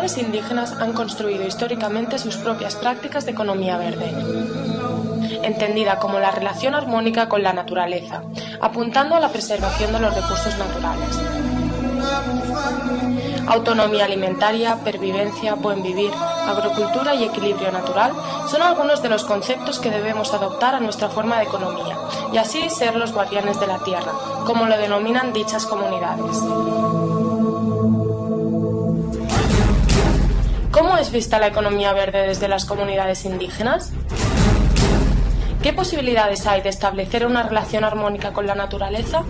comunidades indígenas han construido históricamente sus propias prácticas de economía verde, entendida como la relación armónica con la naturaleza, apuntando a la preservación de los recursos naturales. Autonomía alimentaria, pervivencia, buen vivir, agricultura y equilibrio natural son algunos de los conceptos que debemos adoptar a nuestra forma de economía y así ser los guardianes de la tierra, como lo denominan dichas comunidades. ¿Cómo es vista la economía verde desde las comunidades indígenas? ¿Qué posibilidades hay de establecer una relación armónica con la naturaleza?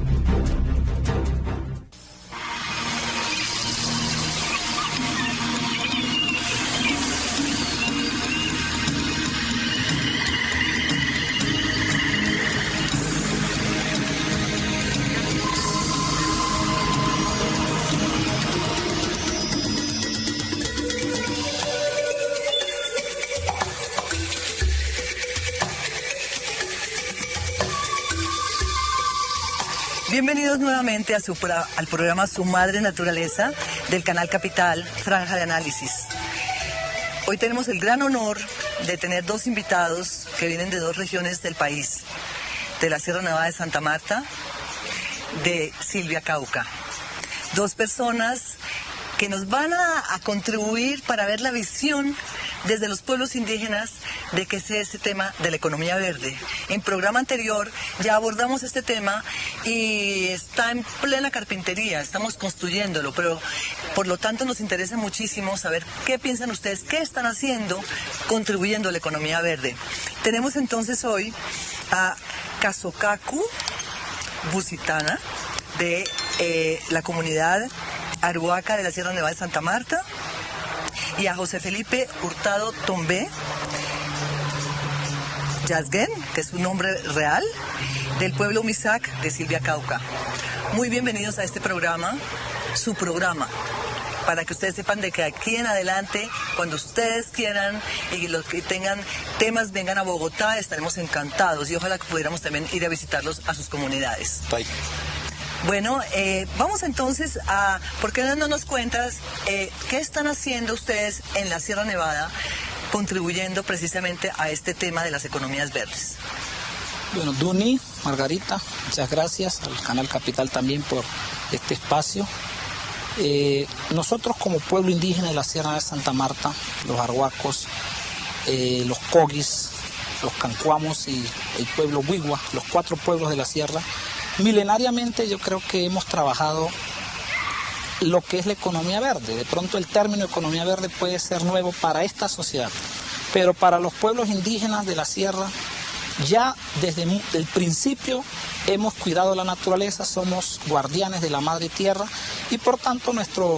Bienvenidos nuevamente al programa Su Madre Naturaleza del canal Capital, Franja de Análisis. Hoy tenemos el gran honor de tener dos invitados que vienen de dos regiones del país, de la Sierra Nevada de Santa Marta, de Silvia Cauca. Dos personas que nos van a contribuir para ver la visión desde los pueblos indígenas de qué es ese tema de la economía verde. En programa anterior ya abordamos este tema y está en plena carpintería, estamos construyéndolo, pero por lo tanto nos interesa muchísimo saber qué piensan ustedes, qué están haciendo contribuyendo a la economía verde. Tenemos entonces hoy a Casocacu Busitana de la comunidad Aruaca de la Sierra Nevada de Santa Marta, y a José Felipe Hurtado Tombé Yazguén, que es su nombre real, del pueblo Misak de Silvia Cauca. Muy bienvenidos a este programa, su programa, para que ustedes sepan de que aquí en adelante, cuando ustedes quieran y los que tengan temas vengan a Bogotá, estaremos encantados y ojalá que pudiéramos también ir a visitarlos a sus comunidades. Bye. Bueno, vamos entonces a, ¿por qué no nos cuentas qué están haciendo ustedes en la Sierra Nevada contribuyendo precisamente a este tema de las economías verdes? Bueno, Duni, Margarita, muchas gracias al Canal Capital también por este espacio. Nosotros como pueblo indígena de la Sierra de Santa Marta, los arhuacos, los coguis, los cancuamos y el pueblo huigua, los 4 pueblos de la sierra, milenariamente yo creo que hemos trabajado lo que es la economía verde. De pronto el término economía verde puede ser nuevo para esta sociedad, pero para los pueblos indígenas de la sierra ya desde el principio hemos cuidado la naturaleza, somos guardianes de la madre tierra y por tanto nuestras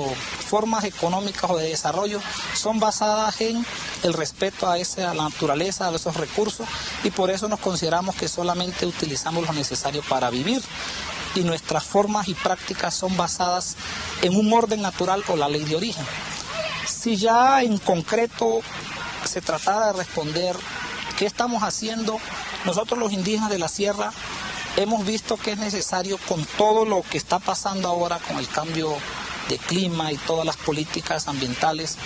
formas económicas o de desarrollo son basadas en el respeto a la naturaleza, a esos recursos, y por eso nos consideramos que solamente utilizamos lo necesario para vivir y nuestras formas y prácticas son basadas en un orden natural o la ley de origen. Si ya en concreto se tratara de responder qué estamos haciendo, nosotros los indígenas de la sierra hemos visto que es necesario, con todo lo que está pasando ahora con el cambio de clima y todas las políticas ambientales,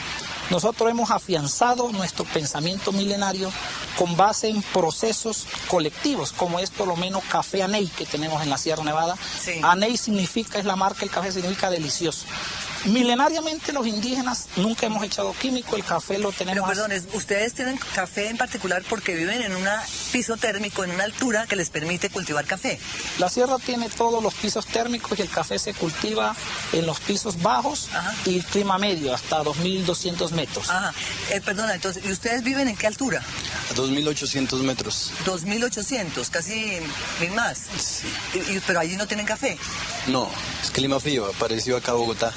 nosotros hemos afianzado nuestro pensamiento milenario con base en procesos colectivos, como es por lo menos Café Aney que tenemos en la Sierra Nevada. Sí. Aney significa, es la marca, el café significa delicioso. Milenariamente los indígenas nunca hemos echado químico, el café lo tenemos... Pero perdón, ustedes tienen café en particular porque viven en un piso térmico, en una altura que les permite cultivar café. La sierra tiene todos los pisos térmicos y el café se cultiva en los pisos bajos. Ajá. Y clima medio, hasta 2.200 metros. Ajá. Perdona, entonces, ¿y ustedes viven en qué altura? A 2.800 metros. 2.800, casi mil más. Sí. ¿Pero allí no tienen café? No, es clima frío, parecido acá a Bogotá.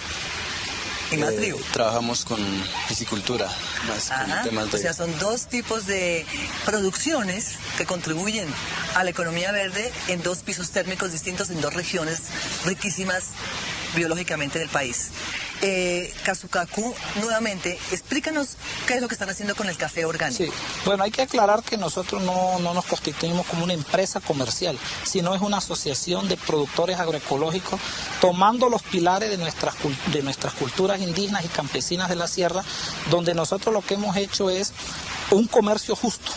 ¿Y más frío? Trabajamos con piscicultura, más con temas de... O sea, son 2 tipos de producciones que contribuyen a la economía verde en 2 pisos térmicos distintos, en 2 regiones riquísimas biológicamente del país. Kazukaku, nuevamente, explícanos qué es lo que están haciendo con el café orgánico. Sí, bueno, hay que aclarar que nosotros no nos constituimos como una empresa comercial, sino es una asociación de productores agroecológicos tomando los pilares de nuestras culturas indígenas y campesinas de la sierra, donde nosotros lo que hemos hecho es un comercio justo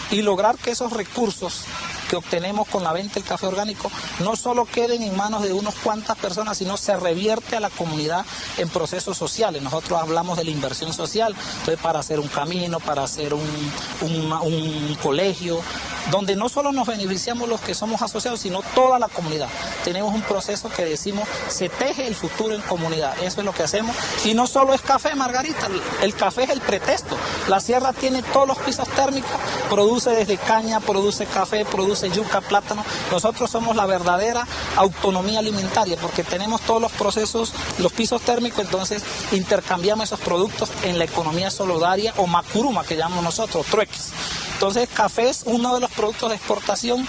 y lograr que esos recursos que obtenemos con la venta del café orgánico no solo queden en manos de unas cuantas personas, sino se revierte a la comunidad en procesos sociales. Nosotros hablamos de la inversión social, entonces para hacer un camino, para hacer un colegio, donde no solo nos beneficiamos los que somos asociados, sino toda la comunidad. Tenemos un proceso que decimos, se teje el futuro en comunidad, eso es lo que hacemos. Y no solo es café, Margarita, el café es el pretexto. La sierra tiene todos los pisos térmicos, produce desde caña, produce café, produce yuca, plátano. Nosotros somos la verdadera autonomía alimentaria porque tenemos todos los procesos, los pisos térmicos, entonces intercambiamos esos productos en la economía solidaria o macuruma que llamamos nosotros, trueques. Entonces café es uno de los productos de exportación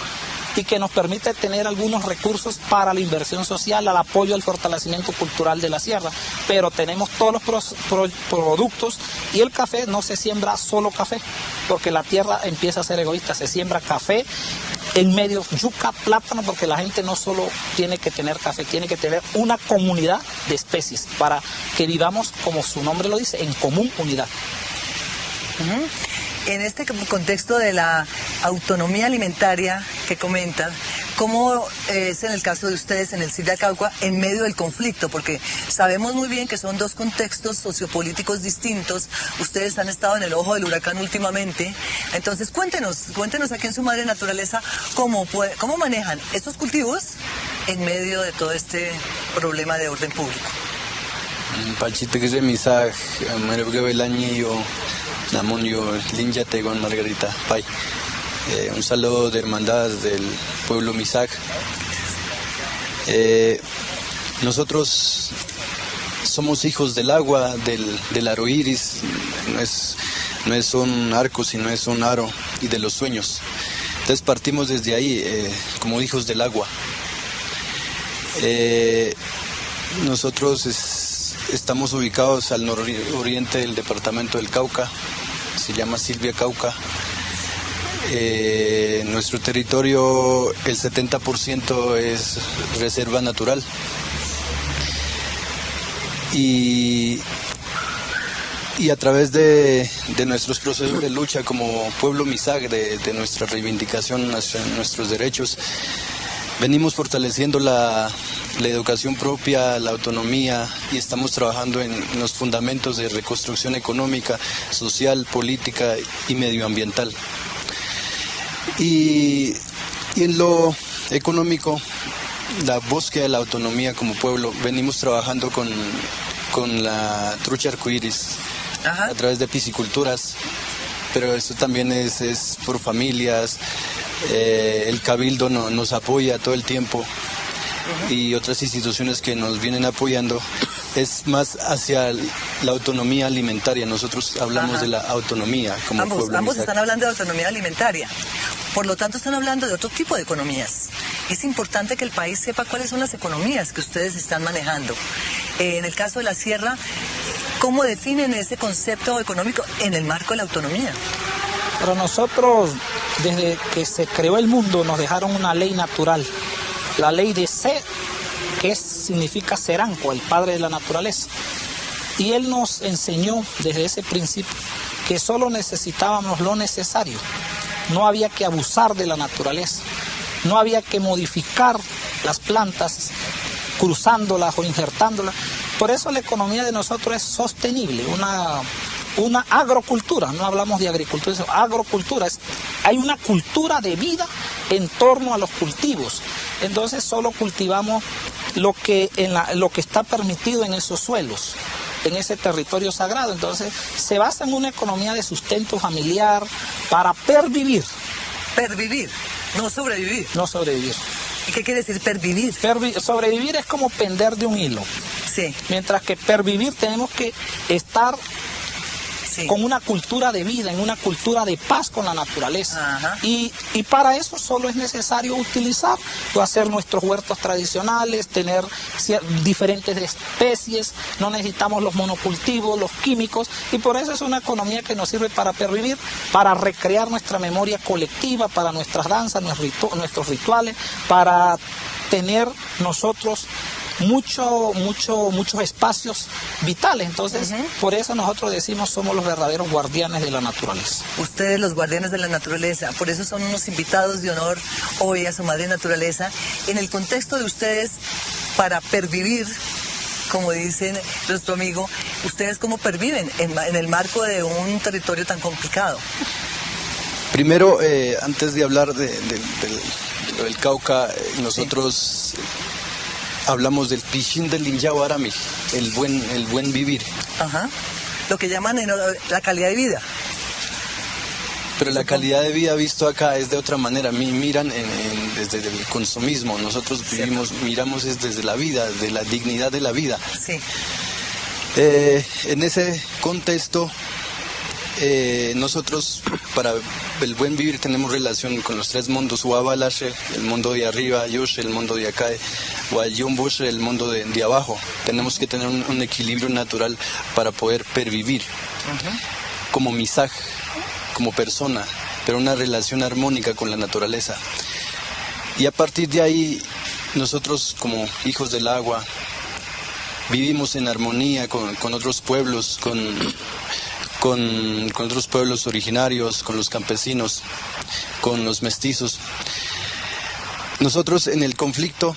y que nos permite tener algunos recursos para la inversión social, al apoyo al fortalecimiento cultural de la sierra, pero tenemos todos los productos y el café no se siembra solo café, porque la tierra empieza a ser egoísta, se siembra café, en medio yuca, plátano, porque la gente no solo tiene que tener café, tiene que tener una comunidad de especies para que vivamos, como su nombre lo dice, en común unidad. En este contexto de la autonomía alimentaria que comentan, ¿cómo es en el caso de ustedes en el CID de Cauca en medio del conflicto? Porque sabemos muy bien que son dos contextos sociopolíticos distintos. Ustedes han estado en el ojo del huracán últimamente. Entonces cuéntenos aquí en Su Madre Naturaleza cómo manejan estos cultivos en medio de todo este problema de orden público. Pachite que se misaj, el año Namonio Linjate con Margarita Pay. Un saludo de hermandad del pueblo Misag. Nosotros somos hijos del agua, del aro iris, no es un arco, sino es un aro, y de los sueños. Entonces partimos desde ahí, como hijos del agua. Nosotros estamos ubicados al nororiente del departamento del Cauca, se llama Silvia Cauca. Nuestro territorio, el 70% es reserva natural. Y a través de nuestros procesos de lucha como pueblo Misag, de nuestra reivindicación hacia nuestros derechos, venimos fortaleciendo la educación propia, la autonomía, y estamos trabajando en los fundamentos de reconstrucción económica, social, política y medioambiental. Y en lo económico, la búsqueda de la autonomía como pueblo, venimos trabajando con la trucha arcoíris a través de pisciculturas, pero esto también es por familias. El Cabildo nos apoya todo el tiempo y otras instituciones que nos vienen apoyando. Es más hacia la autonomía alimentaria. Nosotros hablamos de la autonomía como pueblo. Ambos están hablando de autonomía alimentaria. Por lo tanto, están hablando de otro tipo de economías. Es importante que el país sepa cuáles son las economías que ustedes están manejando. En el caso de la sierra, ¿cómo definen ese concepto económico en el marco de la autonomía? Pero nosotros, desde que se creó el mundo, nos dejaron una ley natural, la ley de Se, que significa Seranco, el padre de la naturaleza. Y él nos enseñó desde ese principio que solo necesitábamos lo necesario. No había que abusar de la naturaleza, no había que modificar las plantas, cruzándolas o injertándolas. Por eso la economía de nosotros es sostenible, una agrocultura, no hablamos de agricultura, sino agrocultura. Hay una cultura de vida en torno a los cultivos. Entonces solo cultivamos lo que está permitido en esos suelos, en ese territorio sagrado. Entonces se basa en una economía de sustento familiar para pervivir. Pervivir, no sobrevivir. No sobrevivir. ¿Y qué quiere decir pervivir? Sobrevivir es como pender de un hilo. Sí. Mientras que pervivir tenemos que estar con una cultura de vida, en una cultura de paz con la naturaleza. Y para eso solo es necesario utilizar o hacer nuestros huertos tradicionales, tener diferentes especies, no necesitamos los monocultivos, los químicos, y por eso es una economía que nos sirve para pervivir, para recrear nuestra memoria colectiva, para nuestras danzas, nuestros rituales, para tener nosotros muchos espacios vitales. Entonces, por eso nosotros decimos somos los verdaderos guardianes de la naturaleza. Ustedes, los guardianes de la naturaleza, por eso son unos invitados de honor hoy a su madre naturaleza, en el contexto de ustedes para pervivir, como dicen nuestro amigo. ¿Ustedes cómo perviven en el marco de un territorio tan complicado? Primero, antes de hablar del Cauca, nosotros hablamos del Pichín del Injao Arami, el buen vivir. Lo que llaman la calidad de vida. Pero la calidad de vida visto acá es de otra manera. Miran desde el consumismo. Nosotros miramos desde la vida, de la dignidad de la vida. Sí. En ese contexto, nosotros para el buen vivir tenemos relación con los tres mundos: Huabalashe, el mundo de arriba; Yush, el mundo de acá; Huayumbush, el mundo de abajo. Tenemos que tener un equilibrio natural para poder pervivir como misaj, como persona, pero una relación armónica con la naturaleza. Y a partir de ahí, nosotros como hijos del agua vivimos en armonía con otros pueblos, con otros pueblos originarios, con los campesinos, con los mestizos. Nosotros en el conflicto,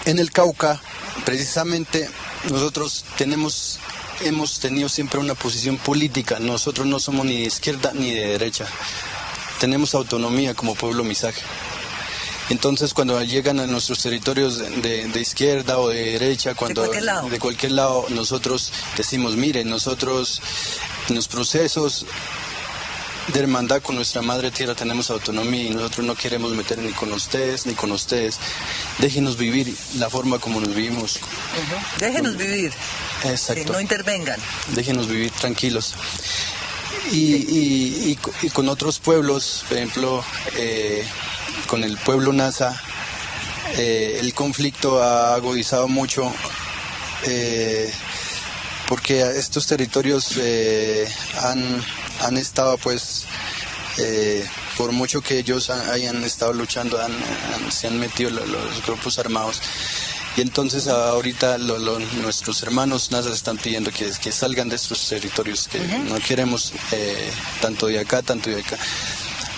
en el Cauca, precisamente, nosotros hemos tenido siempre una posición política. Nosotros no somos ni de izquierda ni de derecha. Tenemos autonomía como pueblo misaj. Entonces, cuando llegan a nuestros territorios de izquierda o de derecha, de cualquier lado, nosotros decimos: miren, nosotros en los procesos de hermandad con nuestra madre tierra tenemos autonomía y nosotros no queremos meter ni con ustedes ni con ustedes. Déjenos vivir la forma como nos vivimos. Déjenos vivir. Exacto. No intervengan. Déjenos vivir tranquilos. Y con otros pueblos, por ejemplo, con el pueblo Nasa, el conflicto ha agudizado mucho, porque estos territorios han estado, pues, por mucho que ellos hayan estado luchando, se han metido los grupos armados. Y entonces ahorita nuestros hermanos NASA están pidiendo que salgan de estos territorios, que no queremos tanto de acá,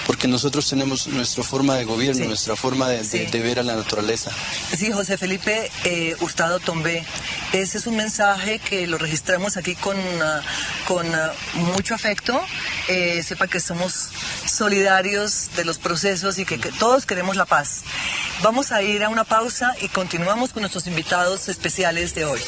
porque nosotros tenemos nuestra forma de gobierno, nuestra forma de ver a la naturaleza. Sí, José Felipe Hurtado Tombé, ese es un mensaje que lo registramos aquí con mucho afecto. Sepa que somos solidarios de los procesos y que todos queremos la paz. Vamos a ir a una pausa y continuamos con nuestros invitados especiales de hoy.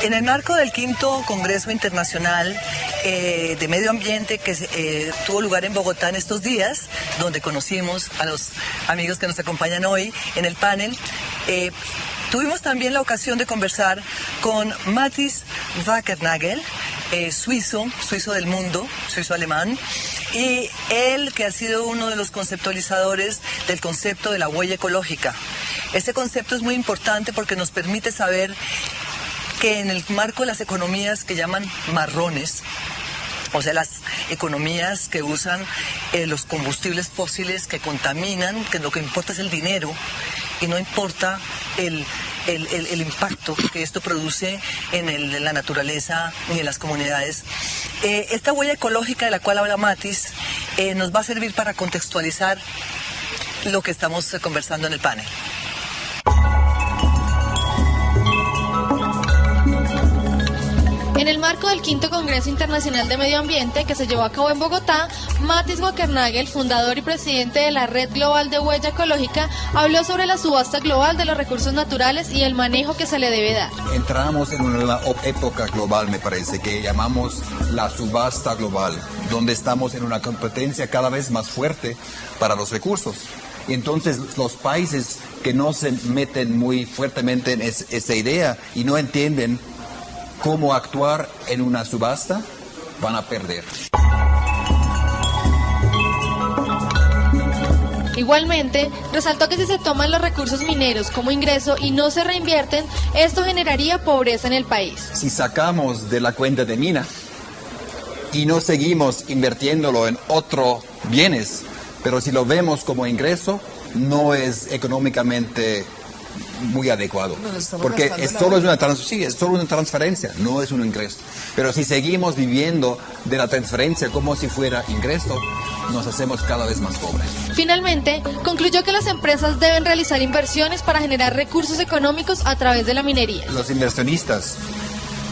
En el marco del 5º Congreso Internacional de Medio Ambiente que tuvo lugar en Bogotá en estos días, donde conocimos a los amigos que nos acompañan hoy en el panel, tuvimos también la ocasión de conversar con Mathis Wackernagel, suizo del mundo, suizo-alemán, y él que ha sido uno de los conceptualizadores del concepto de la huella ecológica. Este concepto es muy importante porque nos permite saber que en el marco de las economías que llaman marrones, o sea, las economías que usan los combustibles fósiles que contaminan, que lo que importa es el dinero y no importa el impacto que esto produce en la naturaleza ni en las comunidades. Esta huella ecológica de la cual habla Mathis nos va a servir para contextualizar lo que estamos conversando en el panel. En el marco del 5º Congreso Internacional de Medio Ambiente que se llevó a cabo en Bogotá, Mathis Wackernagel, fundador y presidente de la Red Global de Huella Ecológica, habló sobre la subasta global de los recursos naturales y el manejo que se le debe dar. Entramos en una nueva época global, me parece, que llamamos la subasta global, donde estamos en una competencia cada vez más fuerte para los recursos. Y entonces los países que no se meten muy fuertemente en esa idea y no entienden cómo actuar en una subasta, van a perder. Igualmente, resaltó que si se toman los recursos mineros como ingreso y no se reinvierten, esto generaría pobreza en el país. Si sacamos de la cuenta de mina y no seguimos invirtiéndolo en otros bienes, pero si lo vemos como ingreso, no es económicamente muy adecuado, porque es solo una transferencia, no es un ingreso. Pero si seguimos viviendo de la transferencia como si fuera ingreso, nos hacemos cada vez más pobres. Finalmente, concluyó que las empresas deben realizar inversiones para generar recursos económicos a través de la minería. Los inversionistas,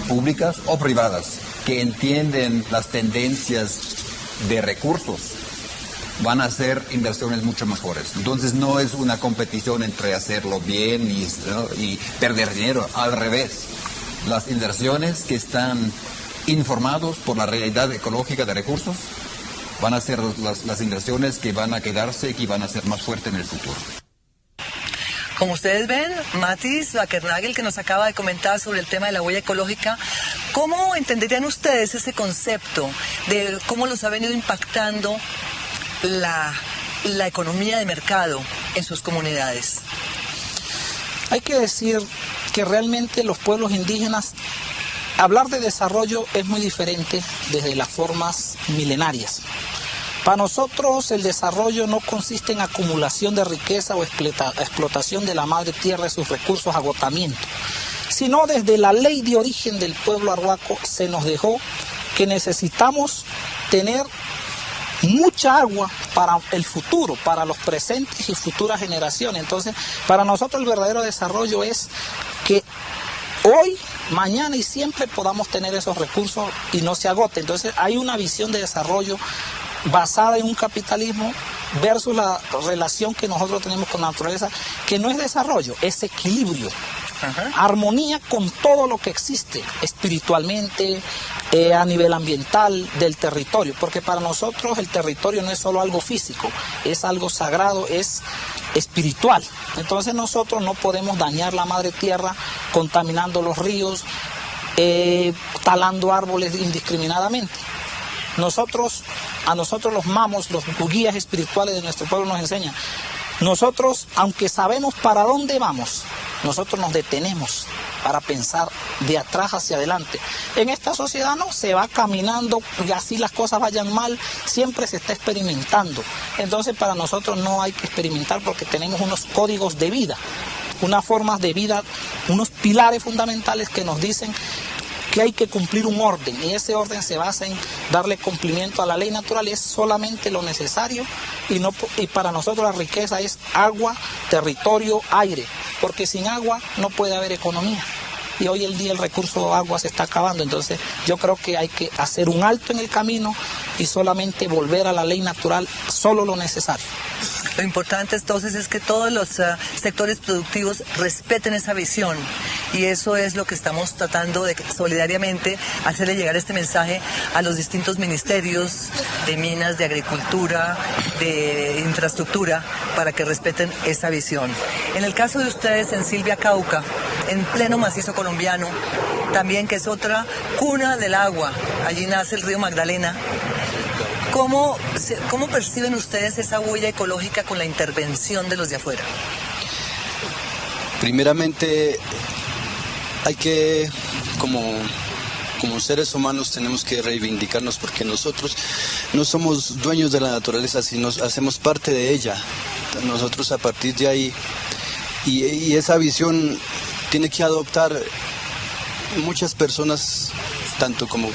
públicas o privadas, que entienden las tendencias de recursos, van a hacer inversiones mucho mejores. Entonces no es una competición entre hacerlo bien y perder dinero, al revés. Las inversiones que están informados por la realidad ecológica de recursos van a ser las inversiones que van a quedarse y que van a ser más fuertes en el futuro. Como ustedes ven, Mathis Wackernagel, que nos acaba de comentar sobre el tema de la huella ecológica, ¿cómo entenderían ustedes ese concepto de cómo los ha venido impactando la economía de mercado en sus comunidades? Hay que decir que realmente los pueblos indígenas, hablar de desarrollo es muy diferente desde las formas milenarias. Para nosotros el desarrollo no consiste en acumulación de riqueza o explotación de la madre tierra y sus recursos, agotamiento, sino desde la ley de origen del pueblo arhuaco se nos dejó que necesitamos tener mucha agua para el futuro, para los presentes y futuras generaciones. Entonces, para nosotros el verdadero desarrollo es que hoy, mañana y siempre podamos tener esos recursos y no se agote. Entonces, hay una visión de desarrollo basada en un capitalismo versus la relación que nosotros tenemos con la naturaleza, que no es desarrollo, es equilibrio. Armonía con todo lo que existe espiritualmente, a nivel ambiental, del territorio, porque para nosotros el territorio no es solo algo físico, es algo sagrado, es espiritual. Entonces nosotros no podemos dañar la madre tierra contaminando los ríos, talando árboles indiscriminadamente. A nosotros los mamos, los guías espirituales de nuestro pueblo nos enseñan. Nosotros, aunque sabemos para dónde vamos, nosotros nos detenemos para pensar de atrás hacia adelante. En esta sociedad no se va caminando y así las cosas vayan mal, siempre se está experimentando. Entonces para nosotros no hay que experimentar porque tenemos unos códigos de vida, unas formas de vida, unos pilares fundamentales que nos dicen que hay que cumplir un orden, y ese orden se basa en darle cumplimiento a la ley natural, es solamente lo necesario, y para nosotros la riqueza es agua, territorio, aire, porque sin agua no puede haber economía. Y hoy el día el recurso agua se está acabando, entonces yo creo que hay que hacer un alto en el camino y solamente volver a la ley natural, solo lo necesario. Lo importante entonces es que todos los sectores productivos respeten esa visión, y eso es lo que estamos tratando de solidariamente hacerle llegar este mensaje a los distintos ministerios de minas, de agricultura, de infraestructura, para que respeten esa visión. En el caso de ustedes en Silvia, Cauca, en pleno macizo colombiano, también que es otra cuna del agua, allí nace el río Magdalena. ¿Cómo perciben ustedes esa huella ecológica con la intervención de los de afuera? Primeramente, hay que, como seres humanos, tenemos que reivindicarnos, porque nosotros no somos dueños de la naturaleza, sino hacemos parte de ella. Nosotros a partir de ahí, y esa visión tiene que adoptar muchas personas, tanto como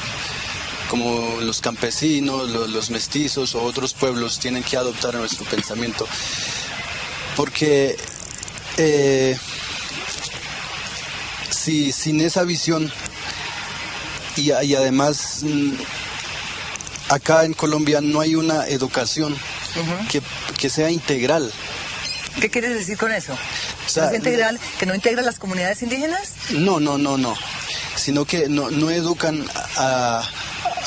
los campesinos, los mestizos o otros pueblos, tienen que adoptar nuestro pensamiento, porque sin esa visión y además acá en Colombia no hay una educación que sea integral. ¿Qué quieres decir con eso? O sea, ¿No es integral, que no integra las comunidades indígenas? No, sino que no educan a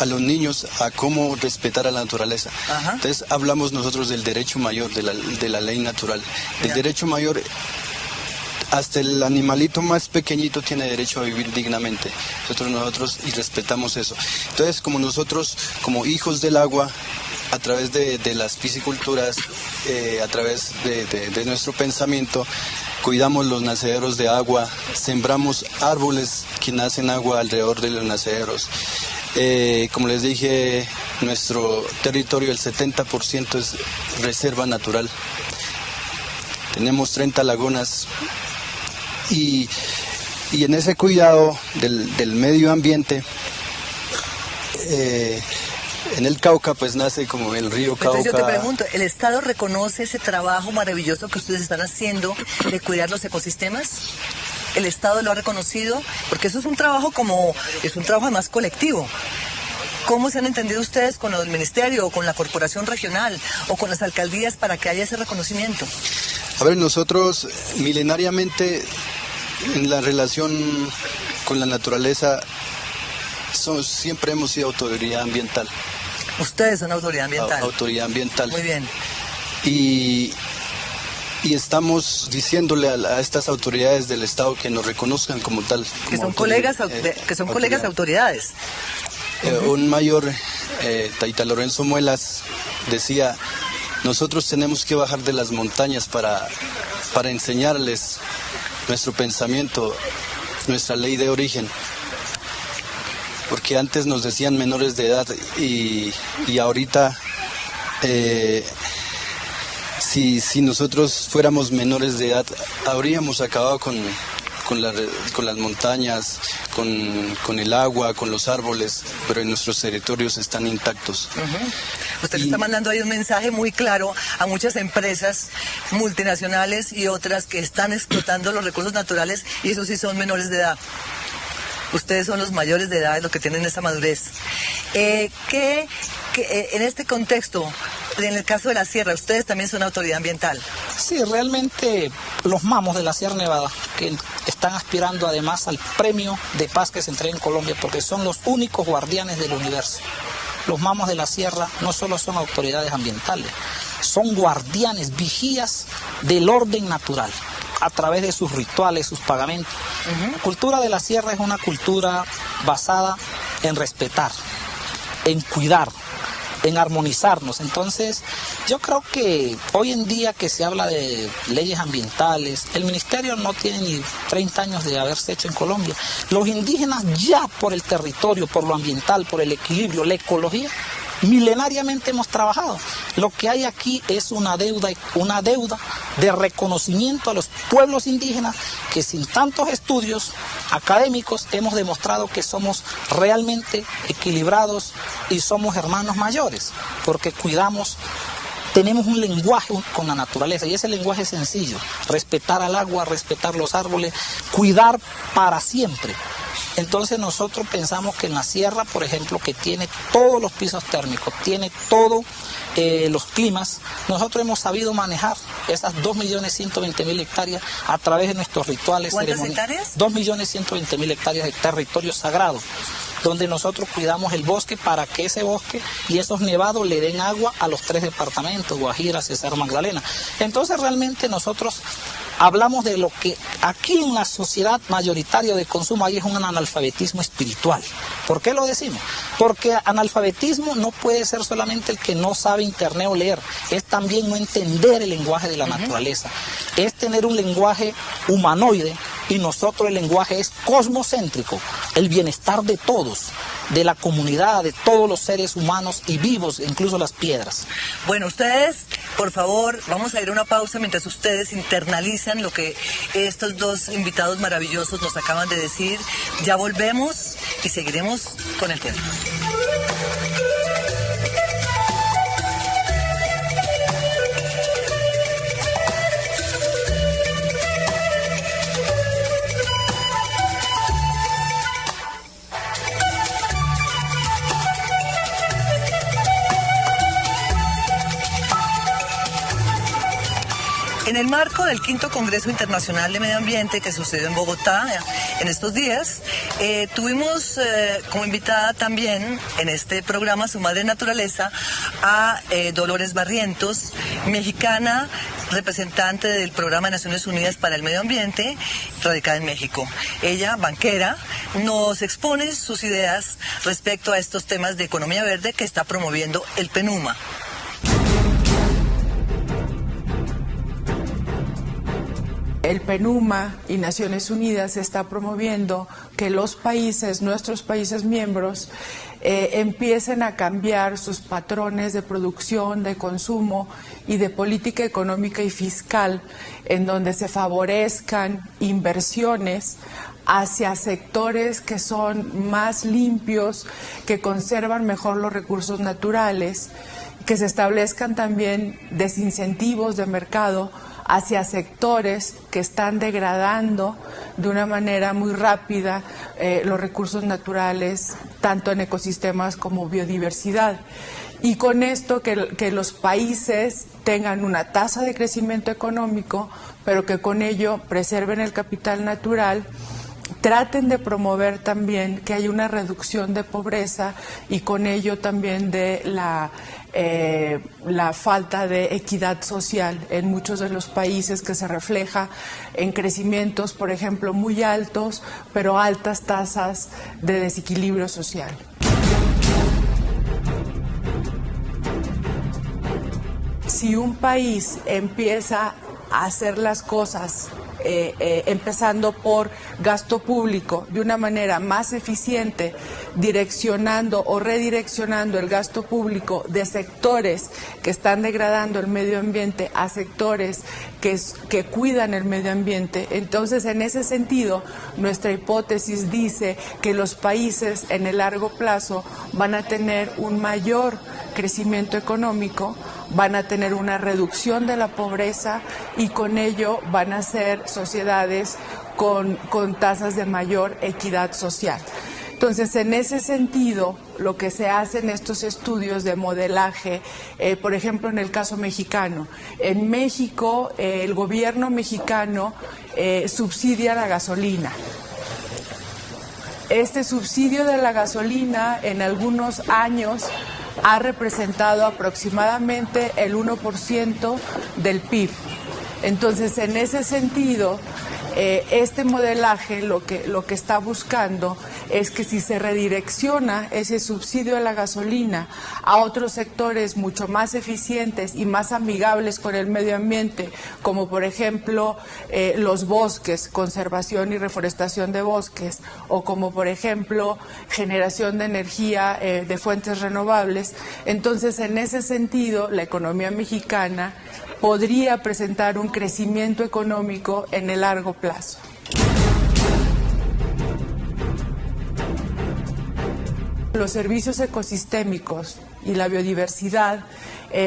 los niños a cómo respetar a la naturaleza. Ajá. Entonces hablamos nosotros del derecho mayor, de la ley natural. El derecho mayor, hasta el animalito más pequeñito tiene derecho a vivir dignamente. Nosotros y respetamos eso. Entonces, como nosotros, como hijos del agua, a través de las pisciculturas, a través de nuestro pensamiento, cuidamos los nacederos de agua, sembramos árboles que nacen agua alrededor de los nacederos. Como les dije, nuestro territorio, el 70% es reserva natural. Tenemos 30 lagunas y en ese cuidado del medio ambiente, en el Cauca pues nace como el río Cauca. Entonces yo te pregunto, ¿el Estado reconoce ese trabajo maravilloso que ustedes están haciendo de cuidar los ecosistemas? ¿El Estado lo ha reconocido? Porque eso es un trabajo más colectivo. ¿Cómo se han entendido ustedes con el ministerio o con la corporación regional o con las alcaldías para que haya ese reconocimiento? A ver, nosotros milenariamente en la relación con la naturaleza siempre hemos sido autoridad ambiental. Ustedes son autoridad ambiental. Autoridad ambiental. Muy bien. Y estamos diciéndole a estas autoridades del Estado que nos reconozcan como tal. Que son colegas autoridades. Un mayor, Taita Lorenzo Muelas, decía, nosotros tenemos que bajar de las montañas para enseñarles nuestro pensamiento, nuestra ley de origen. Porque antes nos decían menores de edad y ahorita si nosotros fuéramos menores de edad habríamos acabado con las montañas, con el agua, con los árboles, pero en nuestros territorios están intactos. Usted está mandando ahí un mensaje muy claro a muchas empresas multinacionales y otras que están explotando los recursos naturales y esos sí son menores de edad. Ustedes son los mayores de edad, los que tienen esa madurez. ¿Qué en este contexto, en el caso de la sierra, ustedes también son autoridad ambiental? Sí, realmente los mamos de la Sierra Nevada, que están aspirando además al premio de paz que se entrega en Colombia, porque son los únicos guardianes del universo. Los mamos de la sierra no solo son autoridades ambientales, son guardianes, vigías del orden natural, a través de sus rituales, sus pagamentos. La cultura de la sierra es una cultura basada en respetar, en cuidar, en armonizarnos. Entonces, yo creo que hoy en día que se habla de leyes ambientales, el ministerio no tiene ni 30 años de haberse hecho en Colombia. Los indígenas ya por el territorio, por lo ambiental, por el equilibrio, la ecología, milenariamente hemos trabajado. Lo que hay aquí es una deuda de reconocimiento a los pueblos indígenas que sin tantos estudios académicos hemos demostrado que somos realmente equilibrados y somos hermanos mayores, porque cuidamos, tenemos un lenguaje con la naturaleza y ese lenguaje es sencillo: respetar al agua, respetar los árboles, cuidar para siempre. Entonces nosotros pensamos que en la sierra, por ejemplo, que tiene todos los pisos térmicos, tiene todos los climas, nosotros hemos sabido manejar esas 2.120.000 hectáreas a través de nuestros rituales. ¿Cuántas hectáreas? 2.120.000 hectáreas de territorio sagrado, donde nosotros cuidamos el bosque para que ese bosque y esos nevados le den agua a los 3 departamentos, Guajira, Cesar, Magdalena. Entonces realmente nosotros hablamos de lo que aquí en la sociedad mayoritaria de consumo hay, es un analfabetismo espiritual. ¿Por qué lo decimos? Porque analfabetismo no puede ser solamente el que no sabe internet o leer, es también no entender el lenguaje de la naturaleza, es tener un lenguaje humanoide, y nosotros el lenguaje es cosmocéntrico, el bienestar de todos, de la comunidad, de todos los seres humanos y vivos, incluso las piedras. Bueno, ustedes, por favor, vamos a ir a una pausa mientras ustedes internalizan lo que estos dos invitados maravillosos nos acaban de decir. Ya volvemos y seguiremos con el tema. En el marco del 5º Congreso Internacional de Medio Ambiente que sucedió en Bogotá en estos días, tuvimos como invitada también en este programa Su Madre Naturaleza a Dolores Barrientos, mexicana, representante del Programa de Naciones Unidas para el Medio Ambiente, radicada en México. Ella, banquera, nos expone sus ideas respecto a estos temas de economía verde que está promoviendo el PNUMA. El PNUMA y Naciones Unidas está promoviendo que los países, nuestros países miembros, empiecen a cambiar sus patrones de producción, de consumo y de política económica y fiscal, en donde se favorezcan inversiones hacia sectores que son más limpios, que conservan mejor los recursos naturales, que se establezcan también desincentivos de mercado hacia sectores que están degradando de una manera muy rápida los recursos naturales, tanto en ecosistemas como biodiversidad. Y con esto que los países tengan una tasa de crecimiento económico, pero que con ello preserven el capital natural, traten de promover también que haya una reducción de pobreza y con ello también de la falta de equidad social en muchos de los países, que se refleja en crecimientos, por ejemplo, muy altos, pero altas tasas de desequilibrio social. Si un país empieza a hacer las cosas empezando por gasto público de una manera más eficiente, direccionando o redireccionando el gasto público de sectores que están degradando el medio ambiente a sectores que cuidan el medio ambiente. Entonces, en ese sentido, nuestra hipótesis dice que los países en el largo plazo van a tener un mayor crecimiento económico, van a tener una reducción de la pobreza y con ello van a ser sociedades con tasas de mayor equidad social. Entonces, en ese sentido, lo que se hace en estos estudios de modelaje, por ejemplo, en el caso mexicano, en México, el gobierno mexicano subsidia la gasolina. Este subsidio de la gasolina en algunos años ha representado aproximadamente el 1% del PIB. Entonces, en ese sentido, este modelaje lo que está buscando es que si se redirecciona ese subsidio a la gasolina a otros sectores mucho más eficientes y más amigables con el medio ambiente, como por ejemplo los bosques, conservación y reforestación de bosques, o como por ejemplo generación de energía de fuentes renovables, entonces en ese sentido la economía mexicana podría presentar un crecimiento económico en el largo plazo. Los servicios ecosistémicos y la biodiversidad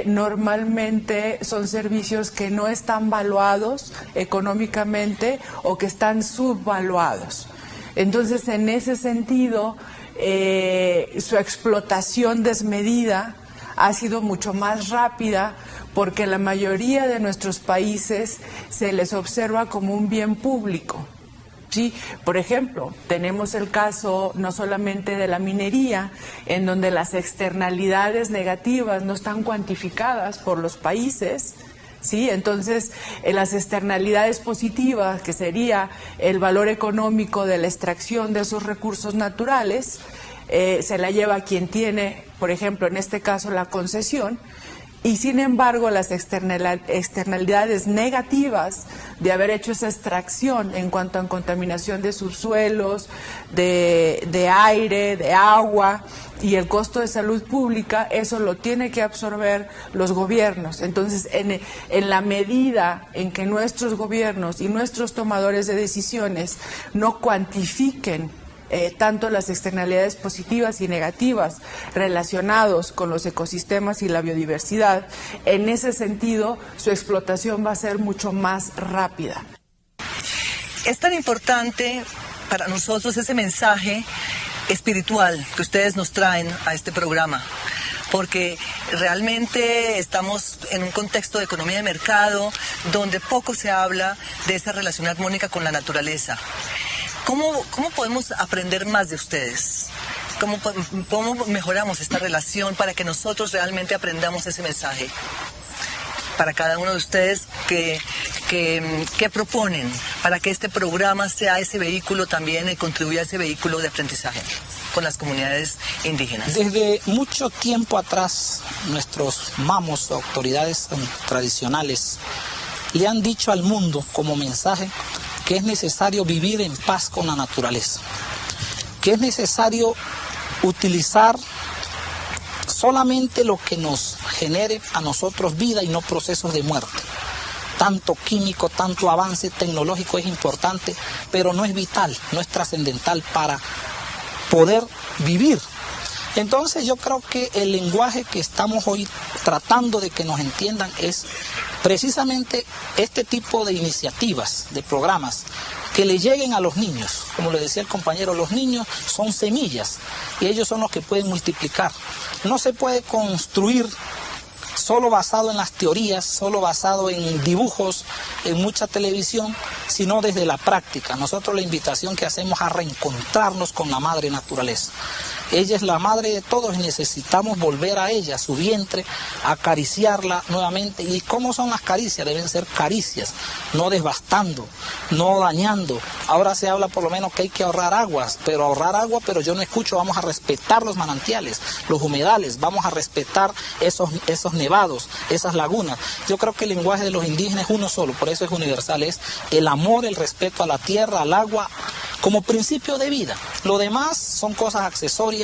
normalmente son servicios que no están valuados económicamente o que están subvaluados. Entonces, en ese sentido, su explotación desmedida ha sido mucho más rápida porque la mayoría de nuestros países se les observa como un bien público. Sí, por ejemplo, tenemos el caso no solamente de la minería, en donde las externalidades negativas no están cuantificadas por los países, ¿sí? Entonces, las externalidades positivas, que sería el valor económico de la extracción de esos recursos naturales, se la lleva quien tiene, por ejemplo, en este caso, la concesión. Y sin embargo, las externalidades negativas de haber hecho esa extracción en cuanto a contaminación de subsuelos, de aire, de agua y el costo de salud pública, eso lo tiene que absorber los gobiernos. Entonces, en la medida en que nuestros gobiernos y nuestros tomadores de decisiones no cuantifiquen tanto las externalidades positivas y negativas relacionados con los ecosistemas y la biodiversidad, en ese sentido su explotación va a ser mucho más rápida. Es tan importante para nosotros ese mensaje espiritual que ustedes nos traen a este programa, porque realmente estamos en un contexto de economía de mercado donde poco se habla de esa relación armónica con la naturaleza. ¿Cómo podemos aprender más de ustedes? ¿Cómo mejoramos esta relación para que nosotros realmente aprendamos ese mensaje? Para cada uno de ustedes, ¿qué proponen para que este programa sea ese vehículo también y contribuya a ese vehículo de aprendizaje con las comunidades indígenas? Desde mucho tiempo atrás, nuestros mamos, autoridades tradicionales, le han dicho al mundo como mensaje que es necesario vivir en paz con la naturaleza, que es necesario utilizar solamente lo que nos genere a nosotros vida y no procesos de muerte. Tanto químico, tanto avance tecnológico es importante, pero no es vital, no es trascendental para poder vivir. Entonces yo creo que el lenguaje que estamos hoy tratando de que nos entiendan es precisamente este tipo de iniciativas, de programas, que le lleguen a los niños. Como le decía el compañero, los niños son semillas y ellos son los que pueden multiplicar. No se puede construir solo basado en las teorías, solo basado en dibujos, en mucha televisión, sino desde la práctica. Nosotros la invitación que hacemos a reencontrarnos con la madre naturaleza. Ella es la madre de todos y necesitamos volver a ella, a su vientre, acariciarla nuevamente. ¿Y cómo son las caricias? Deben ser caricias, no devastando, no dañando. Ahora se habla por lo menos que hay que ahorrar aguas, pero yo no escucho, vamos a respetar los manantiales, los humedales, vamos a respetar esos nevados, esas lagunas. Yo creo que el lenguaje de los indígenas es uno solo, por eso es universal, es el amor, el respeto a la tierra, al agua, como principio de vida. Lo demás son cosas accesorias.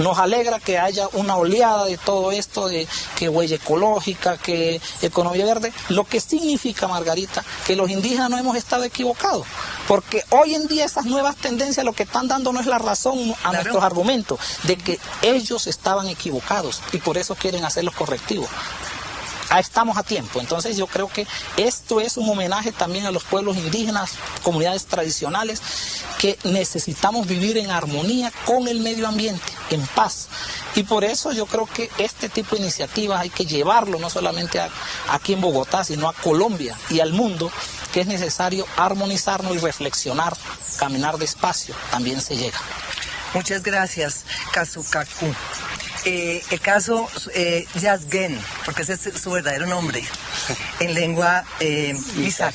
Nos alegra que haya una oleada de todo esto, de que huella ecológica, que economía verde, lo que significa, Margarita, que los indígenas no hemos estado equivocados, porque hoy en día esas nuevas tendencias lo que están dando no es la razón a nuestros argumentos, de que ellos estaban equivocados y por eso quieren hacer los correctivos. Estamos a tiempo. Entonces yo creo que esto es un homenaje también a los pueblos indígenas, comunidades tradicionales, que necesitamos vivir en armonía con el medio ambiente, en paz. Y por eso yo creo que este tipo de iniciativas hay que llevarlo no solamente aquí en Bogotá, sino a Colombia y al mundo, que es necesario armonizarnos y reflexionar, caminar despacio, también se llega. Muchas gracias, Kazukaku. El caso Yazgen, porque ese es su verdadero nombre, en lengua Misak.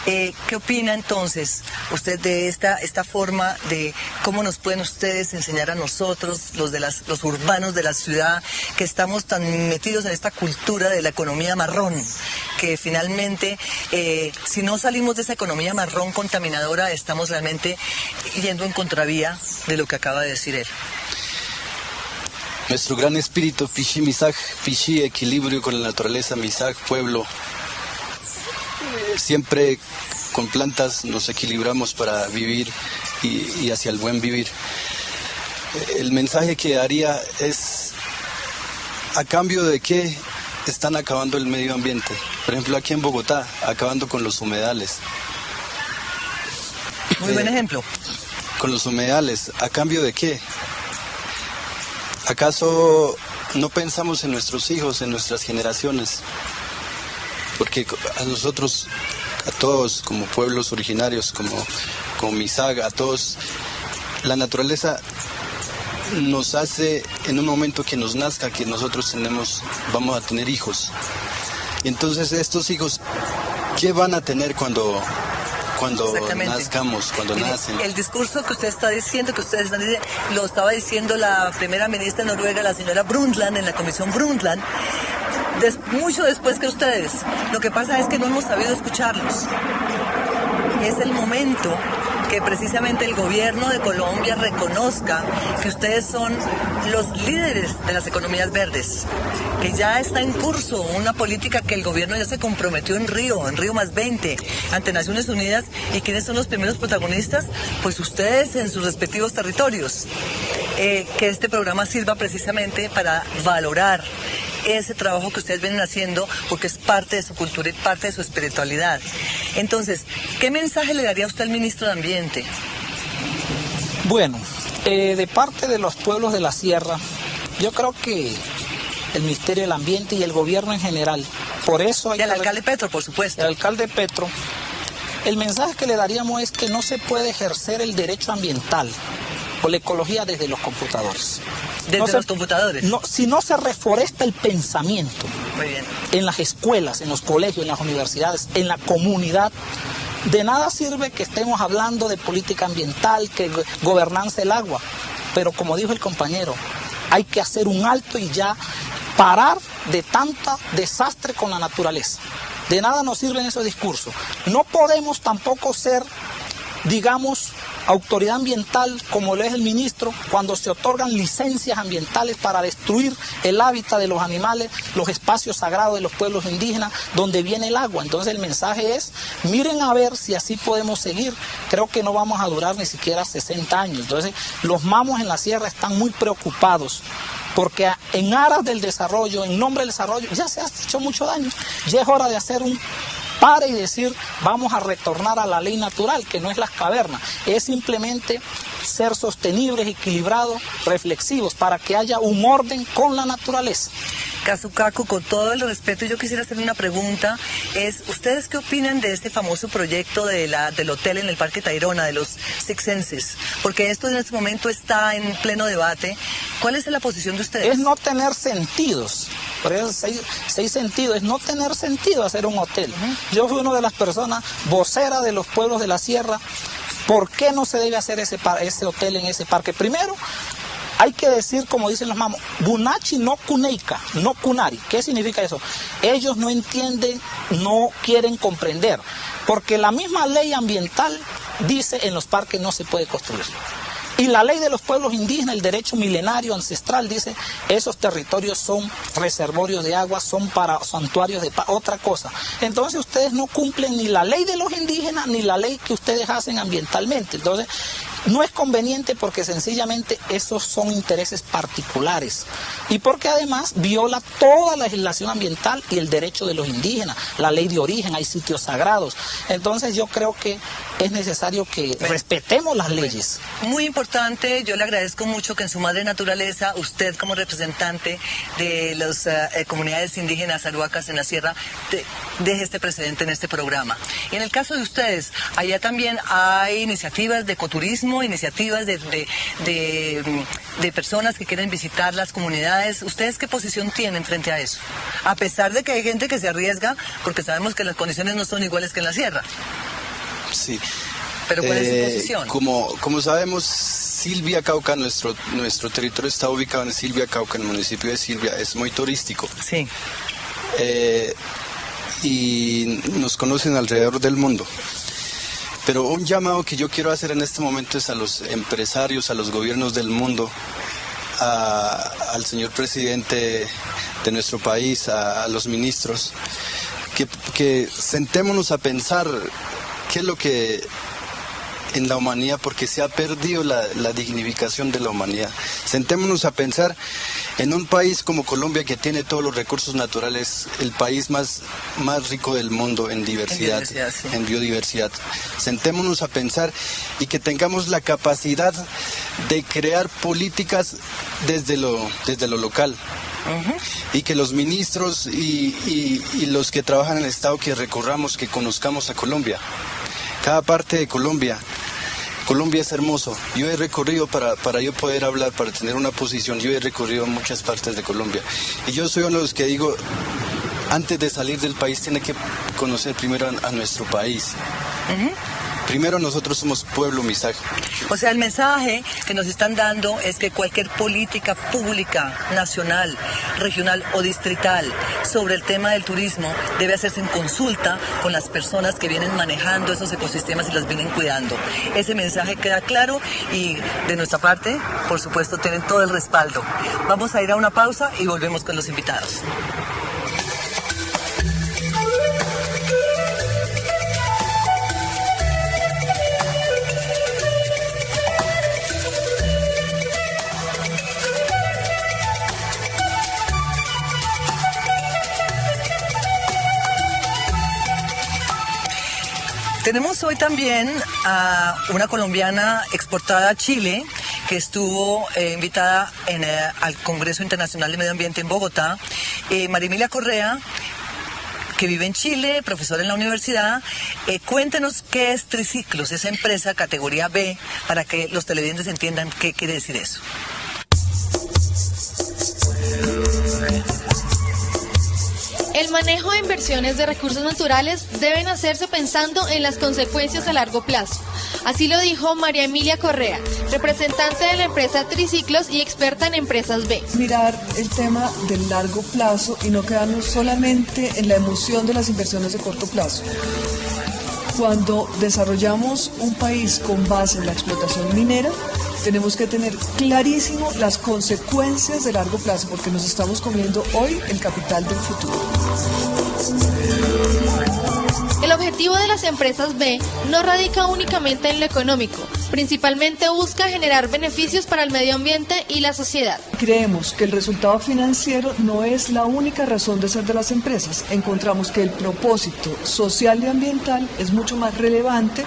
¿Qué opina entonces usted de esta forma de cómo nos pueden ustedes enseñar a nosotros, los urbanos de la ciudad, que estamos tan metidos en esta cultura de la economía marrón, que finalmente, si no salimos de esa economía marrón contaminadora, estamos realmente yendo en contravía de lo que acaba de decir él? Nuestro gran espíritu, Pichi Misak, Pichi, equilibrio con la naturaleza, Misak, pueblo. Siempre con plantas nos equilibramos para vivir y hacia el buen vivir. El mensaje que daría es, ¿a cambio de qué están acabando el medio ambiente? Por ejemplo, aquí en Bogotá, acabando con los humedales. Muy buen ejemplo. Con los humedales, ¿a cambio de qué? ¿Acaso no pensamos en nuestros hijos, en nuestras generaciones? Porque a nosotros, a todos, como pueblos originarios, como Misak, a todos, la naturaleza nos hace en un momento que nos nazca, que nosotros vamos a tener hijos. Y entonces estos hijos, ¿qué van a tener cuando nazcamos, cuando nacen? El discurso que usted está diciendo, lo estaba diciendo la primera ministra de Noruega, la señora Brundtland, en la comisión Brundtland, mucho después que ustedes. Lo que pasa es que no hemos sabido escucharlos. Es el momento que precisamente el gobierno de Colombia reconozca que ustedes son los líderes de las economías verdes, que ya está en curso una política que el gobierno ya se comprometió en Río +20, ante Naciones Unidas. ¿Y quiénes son los primeros protagonistas? Pues ustedes en sus respectivos territorios. Que este programa sirva precisamente para valorar ese trabajo que ustedes vienen haciendo, porque es parte de su cultura y parte de su espiritualidad. Entonces, ¿qué mensaje le daría usted al ministro de Ambiente? Bueno, de parte de los pueblos de la sierra, Yo creo que el Ministerio del Ambiente y el gobierno en general, por eso hay y al alcalde Petro, por supuesto. El alcalde Petro, el mensaje que le daríamos es que no se puede ejercer el derecho ambiental o la ecología desde los computadores. ¿Desde los computadores? No, si no se reforesta el pensamiento. Muy bien. En las escuelas, en los colegios, en las universidades, en la comunidad, de nada sirve que estemos hablando de política ambiental, que gobernanza del agua. Pero como dijo el compañero, hay que hacer un alto y ya parar de tanta desastre con la naturaleza. De nada nos sirven esos discursos. No podemos tampoco ser, digamos, autoridad ambiental como lo es el ministro cuando se otorgan licencias ambientales para destruir el hábitat de los animales, los espacios sagrados de los pueblos indígenas, donde viene el agua. Entonces el mensaje es, miren a ver si así podemos seguir. Creo que no vamos a durar ni siquiera 60 años. Entonces los mamos en la sierra están muy preocupados porque en aras del desarrollo, en nombre del desarrollo, ya se ha hecho mucho daño. Ya es hora de hacer un pare y decir, vamos a retornar a la ley natural, que no es las cavernas, es simplemente ser sostenibles, equilibrados, reflexivos, para que haya un orden con la naturaleza. Kazukaku, con todo el respeto, yo quisiera hacer una pregunta, ¿ustedes qué opinan de este famoso proyecto del hotel en el Parque Tayrona, de los Six Senses? Porque esto en este momento está en pleno debate. ¿Cuál es la posición de ustedes? Es no tener sentidos. Por eso seis sentidos, es no tener sentido hacer un hotel. Yo fui una de las personas voceras de los pueblos de la sierra. ¿Por qué no se debe hacer ese hotel en ese parque? Primero, hay que decir, como dicen los mamos, Bunachi no Kuneika, no Kunari. ¿Qué significa eso? Ellos no entienden, no quieren comprender. Porque la misma ley ambiental dice en los parques no se puede construir. Y la ley de los pueblos indígenas, el derecho milenario ancestral, dice esos territorios son reservorios de agua, son para santuarios de paz, otra cosa. Entonces ustedes no cumplen ni la ley de los indígenas ni la ley que ustedes hacen ambientalmente. Entonces no es conveniente porque sencillamente esos son intereses particulares y porque además viola toda la legislación ambiental y el derecho de los indígenas, la ley de origen, hay sitios sagrados. Entonces yo creo que es necesario que respetemos las leyes. Muy importante, yo le agradezco mucho que en su madre naturaleza, usted como representante de las comunidades indígenas aruacas en la sierra, deje este precedente en este programa. Y en el caso de ustedes, allá también hay iniciativas de ecoturismo, iniciativas de personas que quieren visitar las comunidades. ¿Ustedes qué posición tienen frente a eso? A pesar de que hay gente que se arriesga, porque sabemos que las condiciones no son iguales que en la sierra. Sí. ¿Pero cuál es su posición? Como sabemos, Silvia Cauca, nuestro territorio está ubicado en Silvia Cauca, en el municipio de Silvia, es muy turístico. Sí. Y nos conocen alrededor del mundo. Pero un llamado que yo quiero hacer en este momento es a los empresarios, a los gobiernos del mundo, al señor presidente de nuestro país, a los ministros, que sentémonos a pensar qué es lo que en la humanidad, porque se ha perdido la dignificación de la humanidad. Sentémonos a pensar en un país como Colombia, que tiene todos los recursos naturales, el país más rico del mundo en diversidad, sí. en biodiversidad. Sentémonos a pensar y que tengamos la capacidad de crear políticas desde lo local. Y que los ministros y los que trabajan en el Estado, que recorramos, que conozcamos a Colombia. Cada parte de Colombia es hermoso. Yo he recorrido, para yo poder hablar, para tener una posición, yo he recorrido muchas partes de Colombia. Y yo soy uno de los que digo, antes de salir del país tiene que conocer primero a nuestro país. Primero nosotros somos pueblo misaje. O sea, el mensaje que nos están dando es que cualquier política pública, nacional, regional o distrital sobre el tema del turismo debe hacerse en consulta con las personas que vienen manejando esos ecosistemas y las vienen cuidando. Ese mensaje queda claro y de nuestra parte, por supuesto, tienen todo el respaldo. Vamos a ir a una pausa y volvemos con los invitados. Tenemos hoy también a una colombiana exportada a Chile que estuvo invitada al Congreso Internacional de Medio Ambiente en Bogotá, María Emilia Correa, que vive en Chile, profesora en la universidad. Cuéntenos qué es Triciclos, esa empresa categoría B, para que los televidentes entiendan qué quiere decir eso. El manejo de inversiones de recursos naturales deben hacerse pensando en las consecuencias a largo plazo. Así lo dijo María Emilia Correa, representante de la empresa Triciclos y experta en empresas B. Mirar el tema del largo plazo y no quedarnos solamente en la emoción de las inversiones de corto plazo. Cuando desarrollamos un país con base en la explotación minera, tenemos que tener clarísimo las consecuencias de largo plazo, porque nos estamos comiendo hoy el capital del futuro. El objetivo de las empresas B no radica únicamente en lo económico, principalmente busca generar beneficios para el medio ambiente y la sociedad. Creemos que el resultado financiero no es la única razón de ser de las empresas. Encontramos que el propósito social y ambiental es mucho más relevante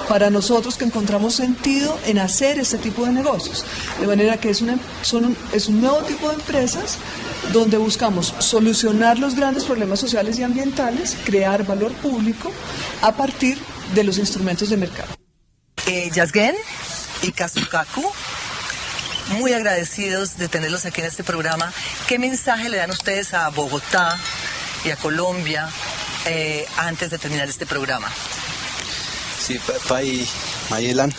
para nosotros, que encontramos sentido en hacer este tipo de negocios. De manera que es un nuevo tipo de empresas donde buscamos solucionar los grandes problemas sociales y ambientales, crear valor público a partir de los instrumentos de mercado. Yazgen y Kazukaku, muy agradecidos de tenerlos aquí en este programa. ¿Qué mensaje le dan ustedes a Bogotá y a Colombia antes de terminar este programa? Sí, Pai Mayelan,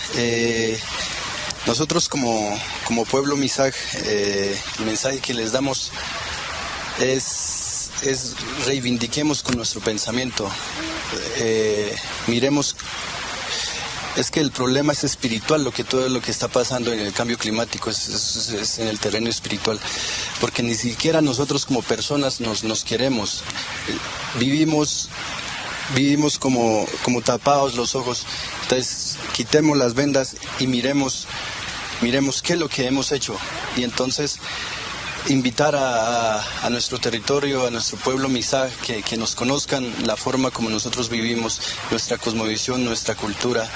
nosotros como pueblo Misaj, el mensaje que les damos es reivindiquemos con nuestro pensamiento, miremos, es que el problema es espiritual, todo lo que está pasando en el cambio climático es en el terreno espiritual, porque ni siquiera nosotros como personas nos queremos, vivimos como tapados los ojos. Entonces quitemos las vendas y miremos qué es lo que hemos hecho, y entonces invitar a nuestro territorio, a nuestro pueblo Misaj, que nos conozcan la forma como nosotros vivimos, nuestra cosmovisión, nuestra cultura,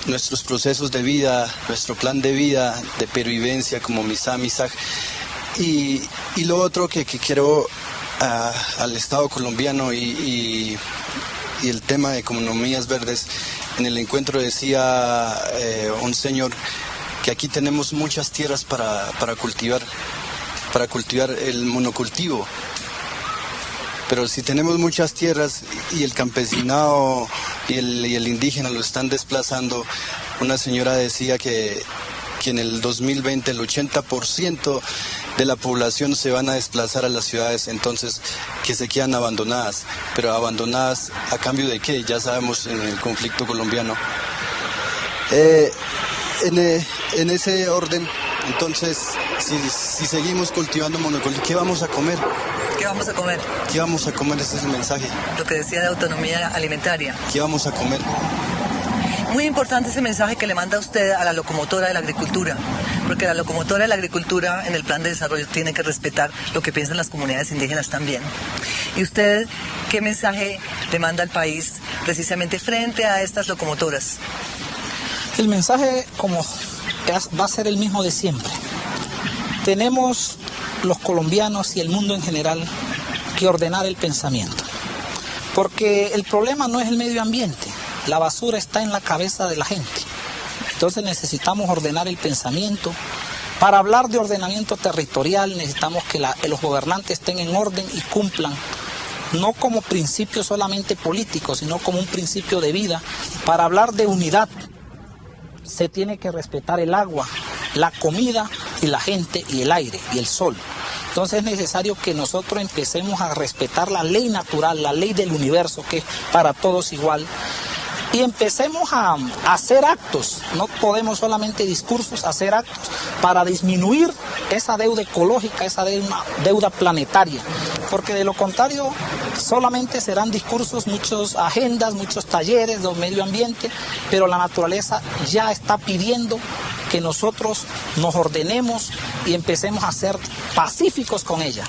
nuestros procesos de vida, nuestro plan de vida, de pervivencia como Misaj. Y lo otro que quiero al Estado colombiano y el tema de economías verdes. En el encuentro decía un señor que aquí tenemos muchas tierras para cultivar el monocultivo, pero si tenemos muchas tierras y el campesinado y el indígena lo están desplazando, una señora decía que en el 2020 el 80% de la población se van a desplazar a las ciudades, entonces que se quedan abandonadas, pero abandonadas ¿a cambio de qué? Ya sabemos en el conflicto colombiano. En ese orden, entonces, si seguimos cultivando monocultivo, ¿qué vamos a comer? ¿Qué vamos a comer? ¿Qué vamos a comer? Ese es el mensaje. Lo que decía de autonomía alimentaria. ¿Qué vamos a comer? Muy importante ese mensaje que le manda usted a la locomotora de la agricultura, porque la locomotora de la agricultura en el plan de desarrollo tiene que respetar lo que piensan las comunidades indígenas también. ¿Y usted qué mensaje le manda al país precisamente frente a estas locomotoras? El mensaje va a ser el mismo de siempre. Tenemos los colombianos y el mundo en general que ordenar el pensamiento, porque el problema no es el medio ambiente. La basura está en la cabeza de la gente. Entonces necesitamos ordenar el pensamiento. Para hablar de ordenamiento territorial necesitamos que los gobernantes estén en orden y cumplan, no como principio solamente político, sino como un principio de vida. Para hablar de unidad se tiene que respetar el agua, la comida y la gente y el aire y el sol. Entonces es necesario que nosotros empecemos a respetar la ley natural, la ley del universo, que es para todos igual. Y empecemos a hacer actos, no podemos solamente discursos, hacer actos para disminuir esa deuda ecológica, esa deuda planetaria, porque de lo contrario solamente serán discursos, muchas agendas, muchos talleres de medio ambiente, pero la naturaleza ya está pidiendo que nosotros nos ordenemos y empecemos a ser pacíficos con ella.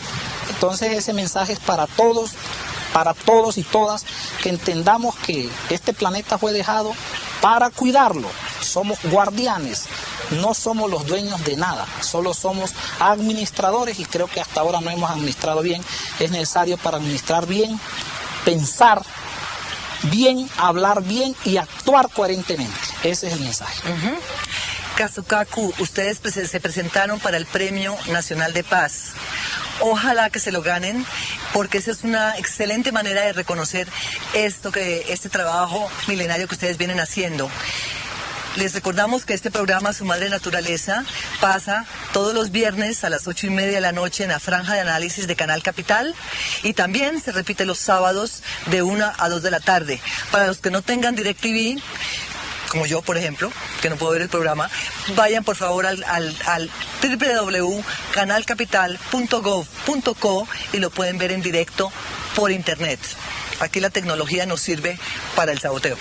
Entonces ese mensaje es para todos y todas, que entendamos que este planeta fue dejado para cuidarlo, somos guardianes, no somos los dueños de nada, solo somos administradores y creo que hasta ahora no hemos administrado bien. Es necesario para administrar bien, pensar bien, hablar bien y actuar coherentemente. Ese es el mensaje. Kazukaku, ustedes se presentaron para el Premio Nacional de Paz. Ojalá que se lo ganen, porque esa es una excelente manera de reconocer este trabajo milenario que ustedes vienen haciendo. Les recordamos que este programa Su Madre Naturaleza pasa todos los viernes a las 8:30 de la noche en la franja de análisis de Canal Capital y también se repite los sábados de 1 a 2 de la tarde. Para los que no tengan DirecTV, como yo, por ejemplo, que no puedo ver el programa, vayan por favor al www.canalcapital.gov.co y lo pueden ver en directo por internet. Aquí la tecnología nos sirve para el saboteo.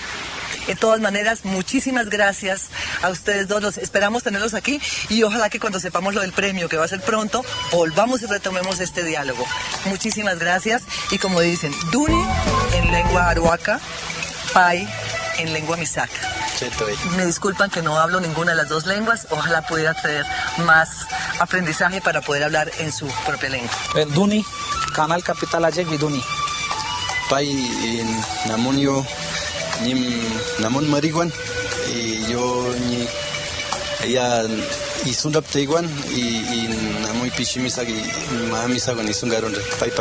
De todas maneras, muchísimas gracias a ustedes dos. Los esperamos tenerlos aquí y ojalá que cuando sepamos lo del premio, que va a ser pronto, volvamos y retomemos este diálogo. Muchísimas gracias. Y como dicen, Duni en lengua aruaca, Pai en lengua misaca. Me disculpan que no hablo ninguna de las dos lenguas. Ojalá pudiera tener más aprendizaje para poder hablar en su propia lengua. Duni, Canal Capital Ayek y Duni. Pai en Namonio, Namon Marihuan, y yo ella hizo un rapte igual y Namoy Pichimisak y Mahamisak y Sungaron. Pai.